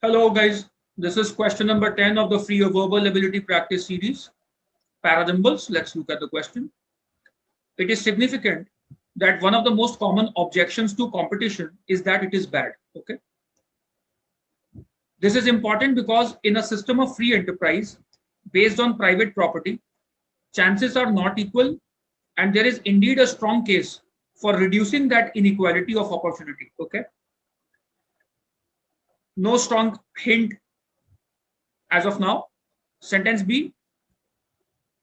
Hello guys, this is question number 10 of the free verbal ability practice series, Parajumbles. Let's look at the question. It is significant that one of the most common objections to competition is that it is bad. Okay. This is important because in a system of free enterprise based on private property, chances are not equal, and there is indeed a strong case for reducing that inequality of opportunity. Okay. No strong hint as of now. Sentence B,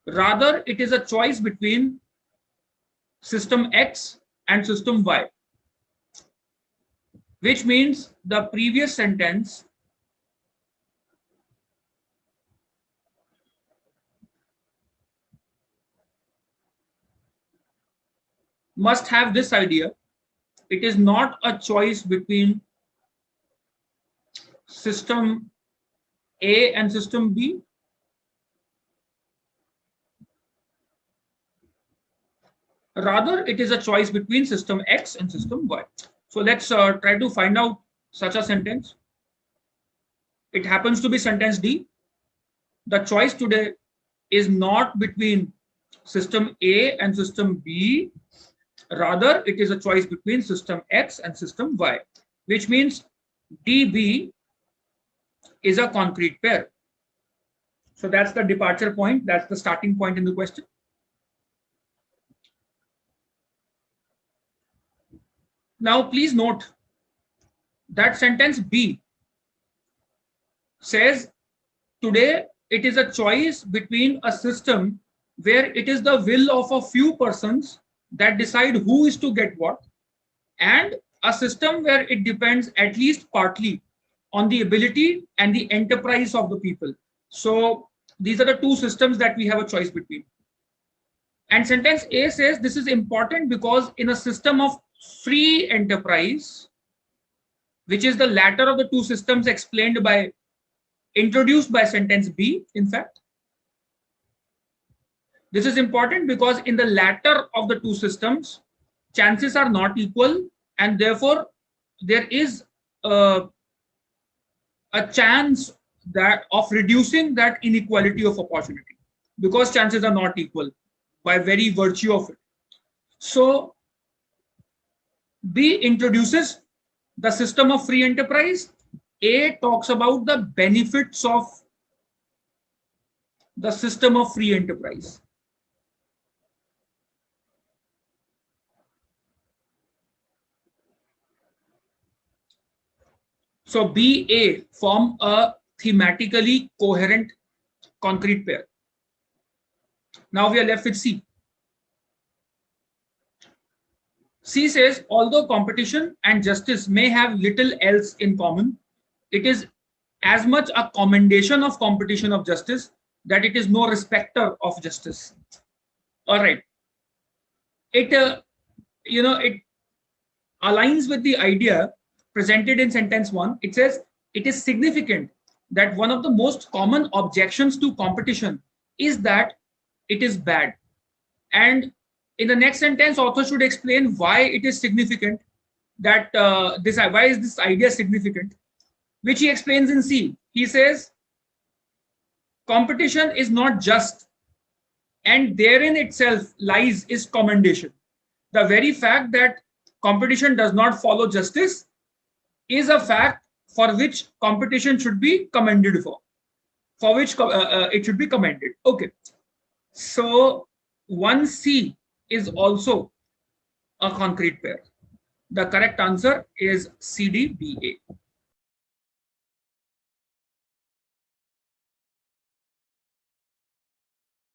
rather it is a choice between system X and system Y, which means the previous sentence must have this idea. It is not a choice between system A and system B. Rather, it is a choice between system X and system Y. So let's try to find out such a sentence. It happens to be sentence D. The choice today is not between system A and system B. Rather, it is a choice between system X and system Y, which means DB is a concrete pair. So that's the departure point. That's the starting point in the question. Now, please note that sentence B says today it is a choice between a system where it is the will of a few persons that decide who is to get what, and a system where it depends at least partly on the ability and the enterprise of the people. So these are the two systems that we have a choice between. And sentence A says this is important because in a system of free enterprise, which is the latter of the two systems introduced by sentence B, in fact. This is important because in the latter of the two systems, chances are not equal, and therefore there is a chance that of reducing that inequality of opportunity because chances are not equal by very virtue of it. So B introduces the system of free enterprise. A talks about the benefits of the system of free enterprise. So B, A form a thematically coherent concrete pair. Now we are left with C. C says, although competition and justice may have little else in common, it is as much a commendation of competition of justice that it is no respecter of justice. All right. It aligns with the idea presented in sentence 1. It says it is significant that one of the most common objections to competition is that it is bad. And in the next sentence, author should explain why it is significant, that why is this idea significant, which he explains in C. He says, competition is not just, and therein itself lies is commendation. The very fact that competition does not follow justice is a fact for which competition should be commended for which it should be commended. Okay. So 1C is also a concrete pair. The correct answer is CDBA.